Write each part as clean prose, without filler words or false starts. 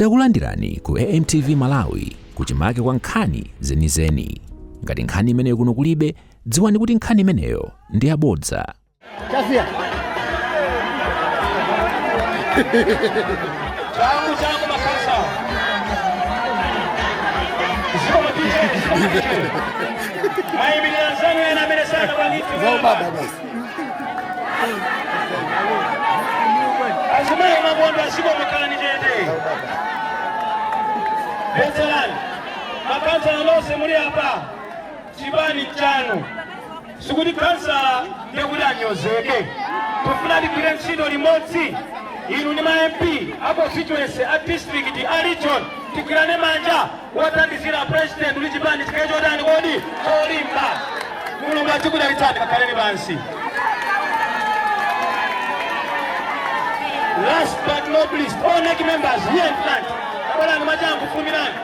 Takulandirani ku AMTV Malawi kuchimake kwa nkhani zenizeni. Ngati nkhani imeneyo kuno kulibe, dziwani kuti nkhani imeneyo ndi yabodza. Changu makasa. Mimi ni Tanzania na mimi sana kwa nini? Azimaya mambo asibo makala ni jende. Veteran. Makanza na lose muri hapa. Chibani chano. Sugudi kansa ndekudanyozeke. Tufulani kile nchindo remote. Inu ni MP hapo constituency a district a region tikirane manja watandizira president uli chibani chikejo dani kodi olimba mulunga chikuda litani kakaleni bansi. Last but not least, all NEC members here in front. Abala ni majambu fumirani.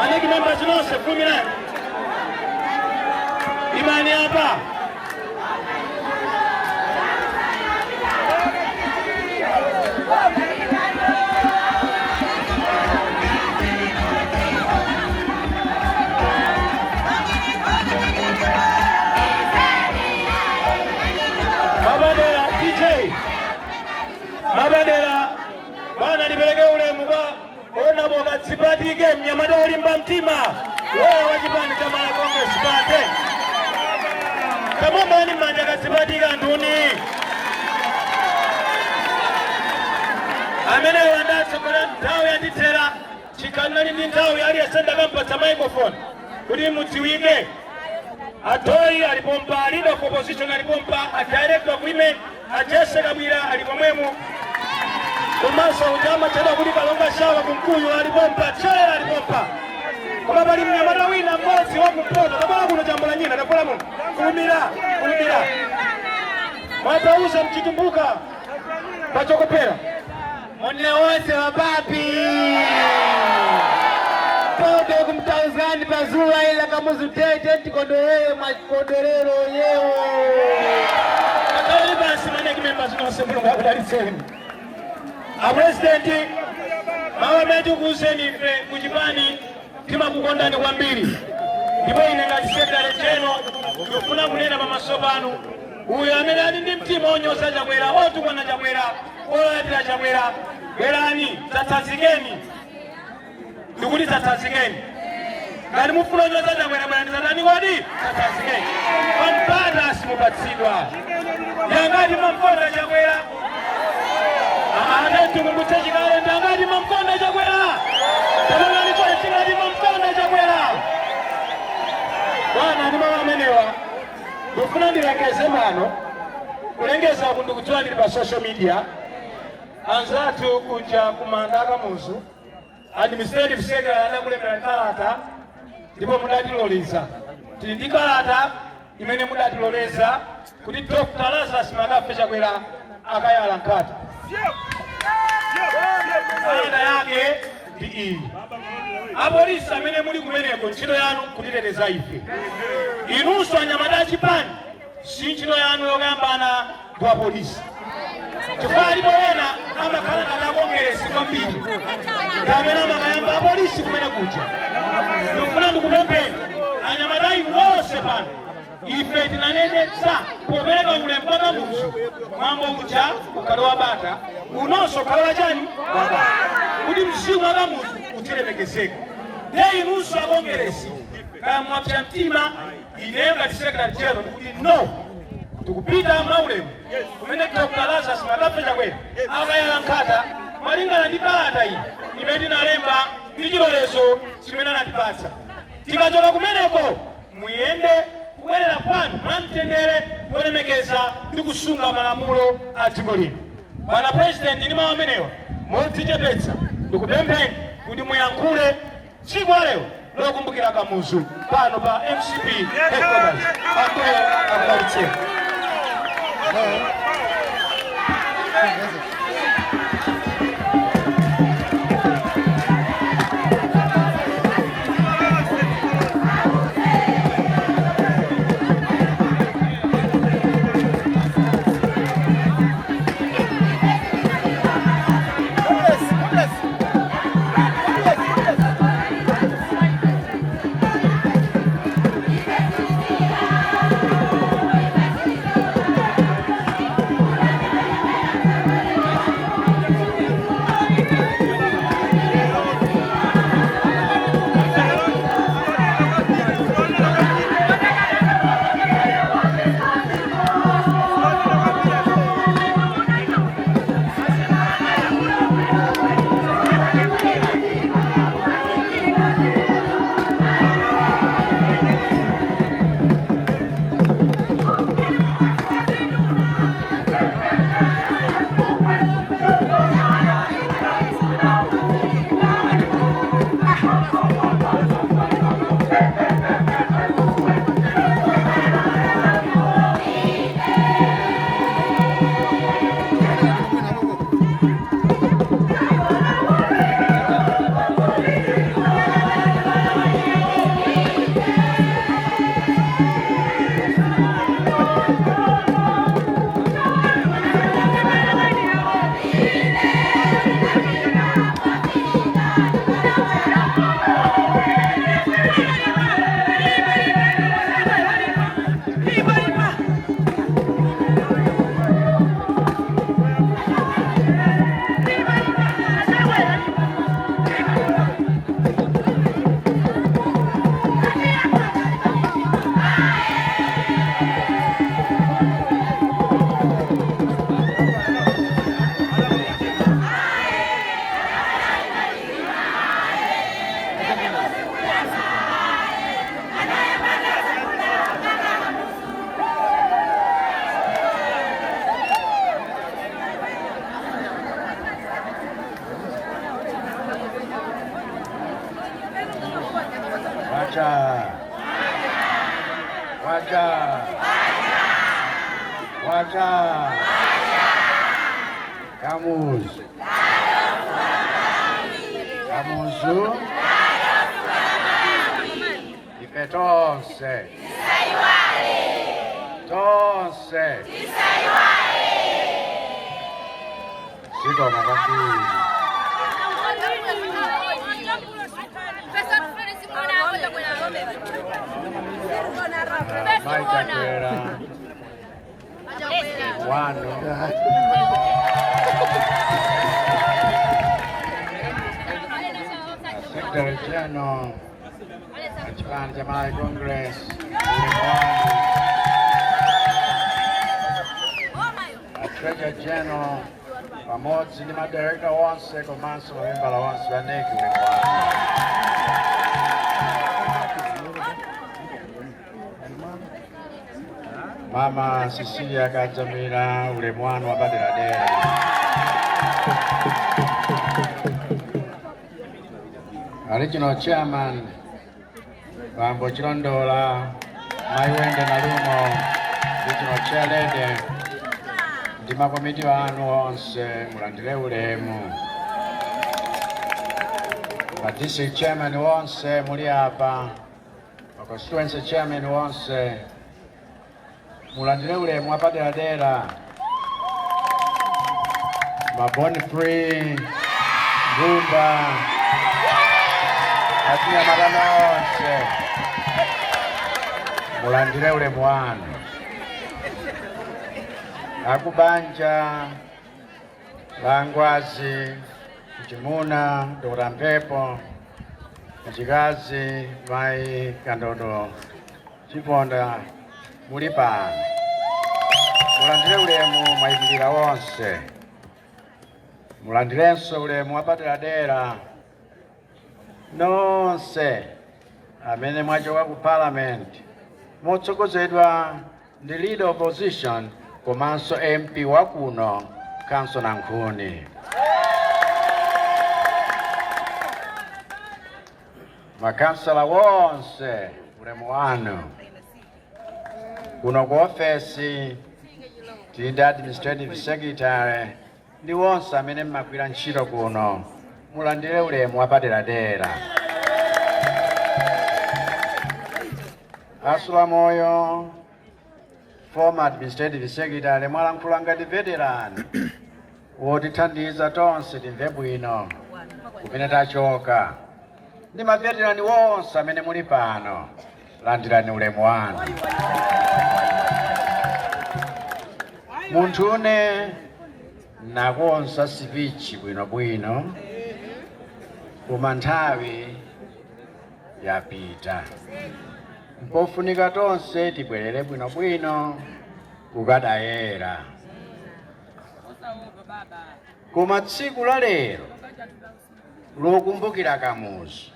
NEC members nose fumirani. Imani hapa. Mabadela bana nibelege ule muba ona boga tsipati game nyamada olimba mtima wewe wajibani kama na Congress pate kama mani manja katsipati kanduni amene wanda tsokola ndawo ya ditera chikanani ndi ndawo yali yasenda kampata microphone kuti mutiwike atoi alipompa leader of opposition alipompa a director of women ajese kabira alipomwemu Kumasa ujama chada kulipa longa shawa kumkuyu alipompa chaya alipompa kama bali mnyamada wina mbozi wa kumpoto kama kuna jambo la nyina nakola mungu kumira watauza mchitumbuka pachokopera mwone wose wababi Kodo kumtauzani pazua ila kamuzu tete tikondoreo makodorero yeo Nakali basi maneki members unasembulo ngabudari sehemu President mawa metu kuseni kujibani tima kukondani kwa mbili ndipo inenga secretary general kufuna kunena pamasobano uyo amene ali ndi mtima onyosa chakwera otukwana chakwera olatira chakwera bwerani tatsazikeni ndikuti tatsazikeni ngati mufuna onyosa chakwera bwerani tatani kodi tatsazikeni pampata simupatsidwa yangati mamfonda chakwera Tukumbuche chikale ndangati mamkonda chakwera Tamangani choe chingati mamkonda chakwera Wana ni mama amenewa Kufuna nilekeze mano Kulengeza kundu kutuwa nilipa social media Anzatu kuja kumandaka muzu Administrative secretary anda kule mdanikalata Ndipo mudati loleza Tindikalata imene mudati loleza Kuti Dr. Lazarus Magafe chakwera Akayala nkata Aida yake ndi iyi apolisi amene muli kumeneko ntchito yanu kutiteteza ife inunso anyamata chipani si ntchito yanu yokayambana ndi apolisi chifukwa alipo ena amakhala ngati akongeresi kwambiri amene amakayamba apolisi kumene kuja ndikufuna ndikupempheni anyamata inu onse pano ife tinanenetsa popereka ulemu mpaka muzu mambo uja ukale wabata unonso ukale wachani wabata kuti mzimu waka muzu utilemekezeka ne inunso akongeresi kaya mwapsa mtima ineyo ngati secretary general kuti no tikupita maulemu kumene Dr. Lazarus Magafe chakwera akayala nkhata malingana ndi kalata iyi imene tinalemba ndi chilolezo chimene anatipatsa tikachoka kumeneko muyende kubwerera kwanu mwamtendere kulemekeza ndi kusunga malamulo a dziko lino. Bwana President ndi mawu amenewa modzichepetsa ndikupempheni kuti muyankhule tsiku lero lokumbukira Kamuzu pano pa MCP headquarters akudalitse. Wacha. Wacha. Wacha. Kamuzu. Kamuzu. Ife tonse. Tonse. Siko makafiri. Maita kwera. Wano. Secretary General. Chipani Jamai Congress. Treasurer General. Pamoja ni madirekta wonse komanso membala wonse baneki mekwana. Mama Cecilia Kajamira ule mwana wa Badiradera. Original Chairman Bambo Chilondola Maiwende Nalumo Original Chairlady Ndima komiti wanu wonse mulandire ulemu. District Chairman wonse muli apa. Constituency Chairman wonse mulandire ulemu wa Badiradera. Maboni Free Gumba Atia marana wonse mulandire ulemu wanu. Akubanja Langwazi Chimuna Dora Mpepo Mchikazi Mai Kandodo Chiponda Mulipa mulandire ulemu mwayimirira wonse. Mulandirenso ulemu wa Badiradera nonse amene mwachoka ku Parliament motsogozedwa ndi leader opposition komanso MP wa kuno Kanso Nankhuni. Makansala wonse ulemu wanu. Kuno ku ofesi tindi administrative secretary ndi wonse amene mmagwira ntchito kuno mulandire ulemu wa Badiradera. Asula Moyo former administrative secretary mwalankhula ngati veteran wotithandiza tonse timve bwino kumene tachoka. Ndi maveterani wonse amene muli pano landirani ulemu wanu. Munthune nakonsa speech bwinobwino koma nthawi yapita. Mpofunika tonse tibwerere bwinobwino kukadayera. Koma tsiku la lero lokumbukira Kamuzu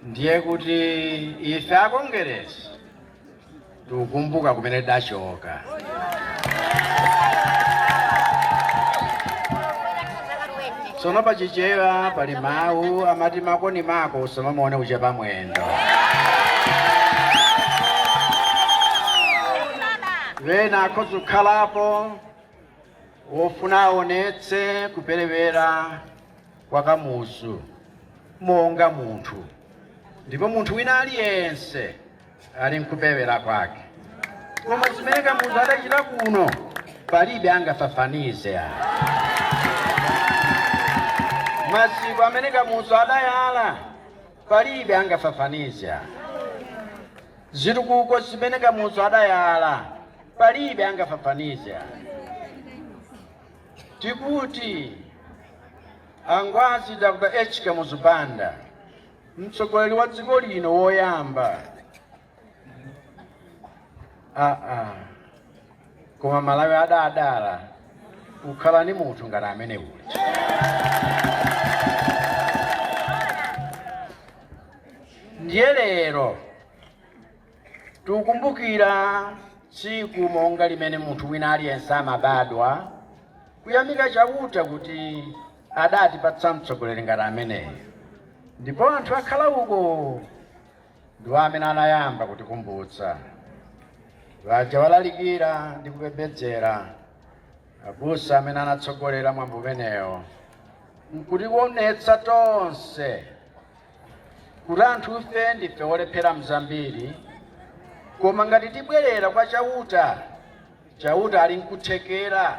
ndiye kuti ife akongeresi tukumbuka kumene dachoka. Tsono pachichewa pali mawu amati makoni mako usamamuone uchepa mwendo. Wena akhoza kukhalapo wofuna aonetse kuperewera kwa Kamuzu monga munthu, ndipo munthu wina aliyense ali nkupewera kwake. Koma zimene Kamuzu adachita kuno palibe angafafanize. Masiku amene Kamuzu adayala palibe angafafanize. Zitukuko zimene Kamuzu adayala palibe angafafanize. Tikuti Angwazi Dr. H. Kamuzu Banda mtsogoleri wa dziko lino woyamba koma Malawi adadala kukhala ni munthu ngati amene uja. Ndiye lero tukumbukira tsiku monga limene munthu wina aliyense amabadwa kuyamika chauta kuti adatipatsa mtsogoleri ngati ameneyo. Ndipo anthu akhala uko ndiwo amene anayamba kutikumbutsa. Vaja valalikira ndi kupembedzera abusa amene anatsogolera mwambo umenewo nkutionetsa tonse kuti anthu ife ndife olephera mzambiri, koma ngati tibwerera kwa chauta ali nkuthekera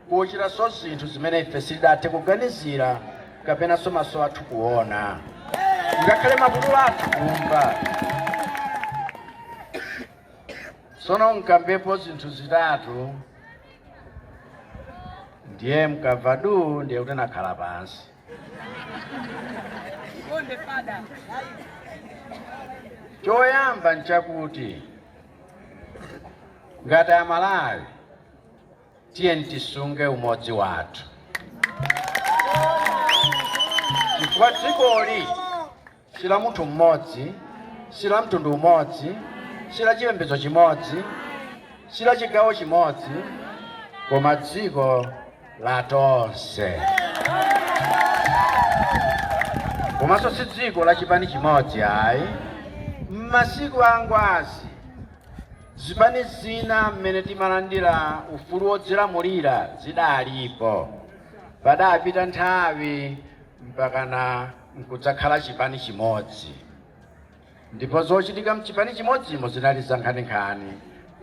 kuchitaso zinthu zimene ife sitidathe kuganizira kapenanso maso athu kuona, ngakhale makutu athu kumva. Tsono mkamvepo zinthu zitatu ndiye mkamva du ndiye kuti nakhala pansi. Choyamba nchakuti ngati Amalawi tiye tisunge umodzi wathu, chifukwa dzikoli sila munthu mmodzi, sila mtundu umodzi, sila chipembedzo chimodzi, sila chigawo chimodzi, koma dziko la tonse. Komanso si dziko la chipani chimodzi ayi. M'masiku angwazi zipani zina mmene timalandira ufulu wodzilamulira zidalipo, padapita nthawi mpakana nkudzakhala chipani chimodzi, ndipo zochitika mchipani chimodzimo zinali zankhaninkhani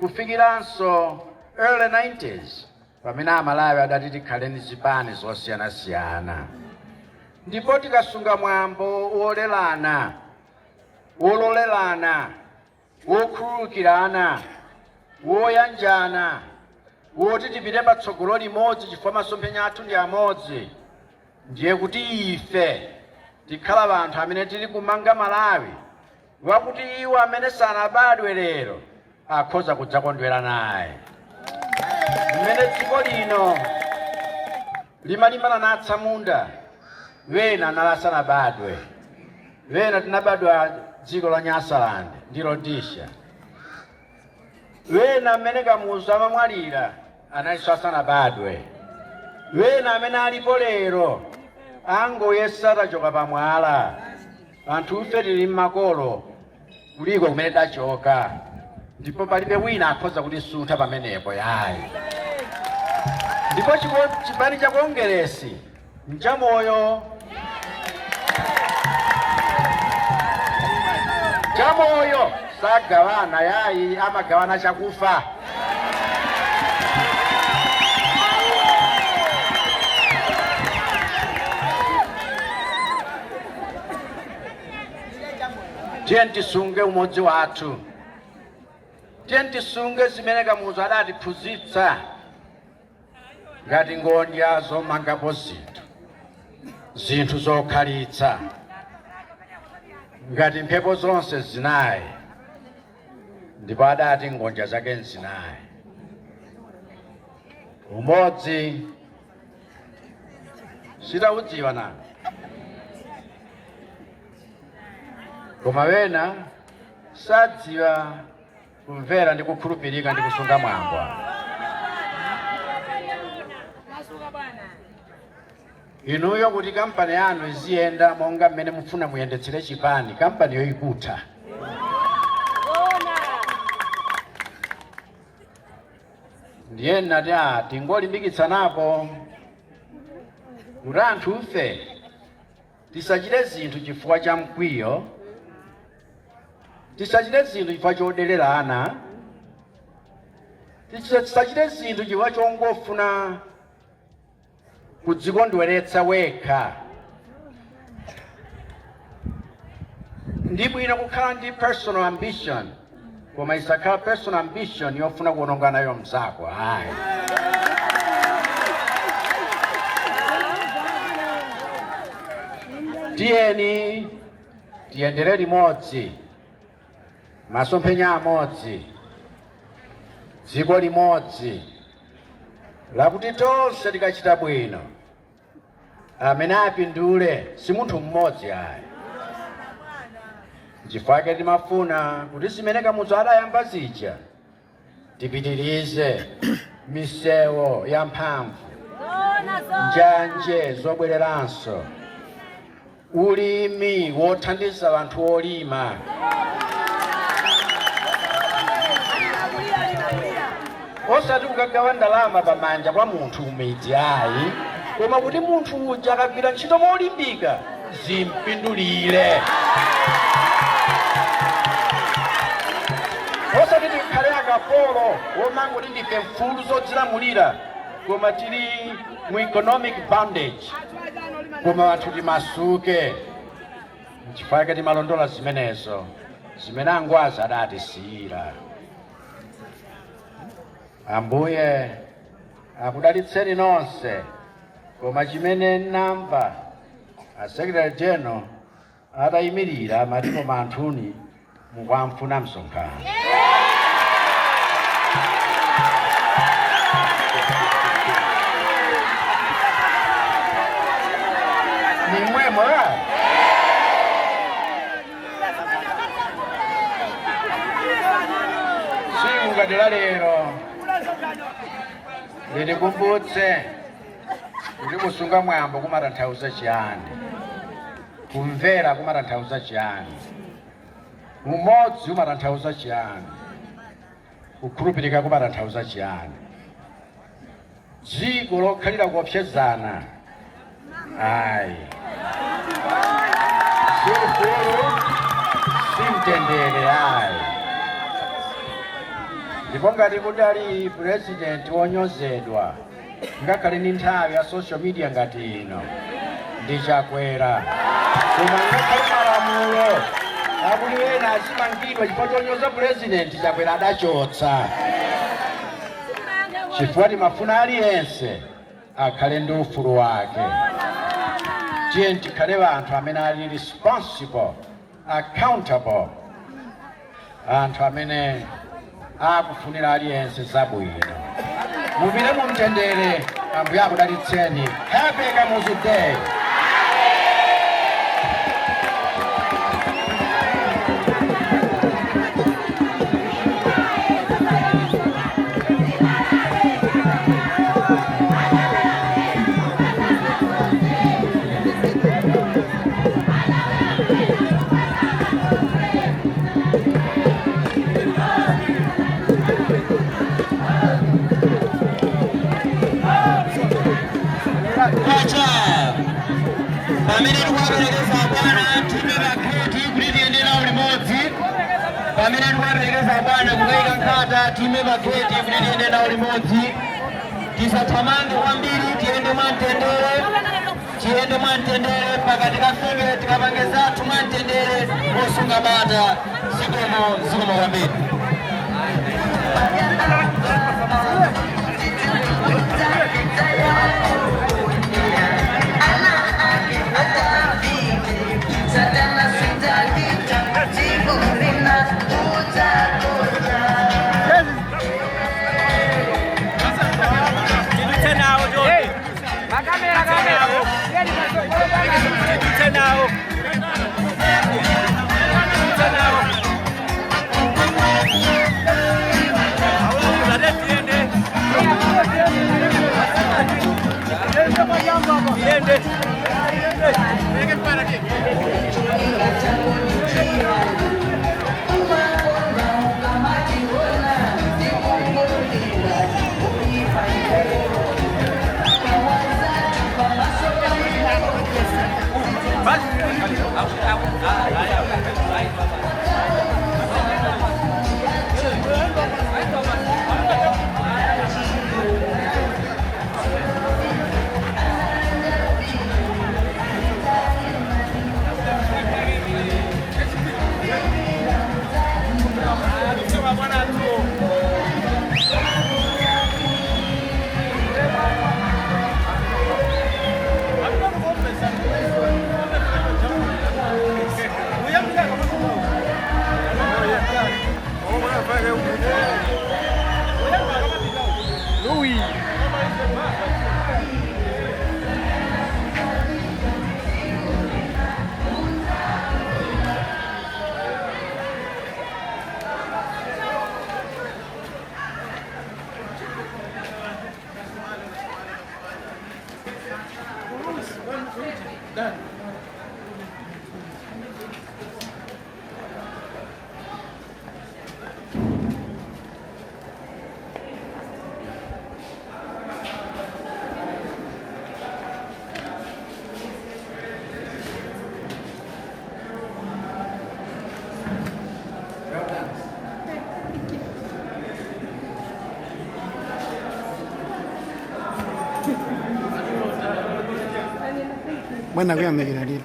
kufikiranso early 90s pamene Amalawi adati tikhaleni zipani zosiyanasiyana. Ndipo tikasunga mwambo wolelana, wololelana, wokhululukirana, woyanjana, woti tipite patsogolo limodzi chifukwa masomphenya athu ndi amodzi, ndiye kuti ife tikhala anthu amene tili kumanga Malawi wakuti iwo amene sanabadwe lero akhoza kudzakondwera naye. Mmene dziko lino limalimbana natsamunda, wena nalasanabadwe, wena tinabadwa dziko la Nyasaland ndi Rhodesia, wena amene kamuzu amamwalira analiso asanabadwe, wena amene alipo lero angoyesa tachoka pamwala. Anthu ife tili m'makolo kuliko kumene tachoka, ndipo palibe wina akhoza kutisuntha pamenepo yayi. Ndipo chipani cha Kongresi nchamoyo, chamoyo sagawana yayi, amagawana chakufa. Tiye tisunge umodzi wathu, tiye tisunge zimene kamuzu adatiphunzitsa, ngati ngonja zomangapo zinthu zokhalitsa, ngati mphepo zonse zinayi, ndipo adati ngonja zake nzinayi. Umodzi sitaudziwa nanu, koma wena sadziwa kumvera ndi kukhulupirika ndi kusunga mwambo. Inuyo kuti kampani yanu iziyenda monga mmene mufuna muyendetsere chipani, kampani yo ikutha. Ndiye nati tingolimbikitsanapo kuti anthu ife tisachite zinthu chifukwa cha mkwiyo, tisachite zinthu chifukwa chodererana, tisachite zinthu chifukwa chongofuna kudzikondweretsa wekha. Ndi bwino kukhala ndi personal ambition, koma isakhala personal ambition yofuna kuononga nayo mzako. Hayi. Tiyeni tiyendere limodzi, masomphenya amodzi, dziko limodzi, lakuti tonse tikachita bwino amene apindule si munthu mmodzi ayi. Chifukwa timafuna kuti zimene kamuzu adayamba zija tipitirize misewu yamphamvu, njanje zobwereranso, ulimi wothandiza anthu olima, osati kukagawa ndalama pamanja kwa munthu umidzi ayi, koma kuti munthu uja akagwira ntchito molimbika zimpindulire. Osati tikhale akapolo womangoti ndife mfulu zodzilamulira koma tili mu economic bondage, koma anthu timasuke. N'chifukwa timalondola zimenezo zimene angwazi adatisiyira. Ambuye akudalitseni nonse, koma chimene namva a Secretary General atayimirira amati koma anthuni mukwamfuna msonkhano. Nimwemwe siku ngati la lero ndikumbutse kuti kusunga mwambo kumatanthauza chiyani, kumvera kumatanthauza chiyani, umodzi umatanthauza chiyani, kukhulupirika kumatanthauza chiyani. Dziko lokhalira kuopsezana ayi, si ufulu si mtendere ayi. Ndipo ngati kudali president wonyozedwa ngakhale ni nthawi ya social media ngati ino ndi chakwera, koma ngakhale malamulo akuti ena azimangidwa chifukwa chonyoza president, chakwera adachotsa. Chifukwa timafuna aliyense akhale ndi ufulu wake. Tiye tikhale anthu amene ali responsible, accountable, anthu amene akufunira aliyense zabwino. Mupite mu mtendere, Ambuye akudalitseni. Happy Kamuzu Day. Pamene tikuwaperekeza Bwana tumeva kreti kuti tiyende nawo limodzi. Pamene tikuwaperekeza Bwana kukayika nkhata tumeva kreti kuti tiyende nawo limodzi. Tisathamange kwambiri, tiyende mwamtendere, tiyende mwamtendere mpaka tikafike tikapange zathu mwamtendere mosunga bata. Zikomo kwambiri. Bwana kuyamekera lero.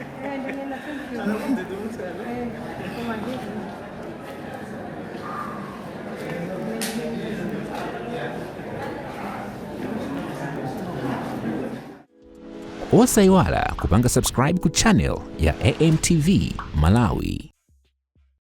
Osaiwala kupanga subscribe ku channel ya AMTV Malawi.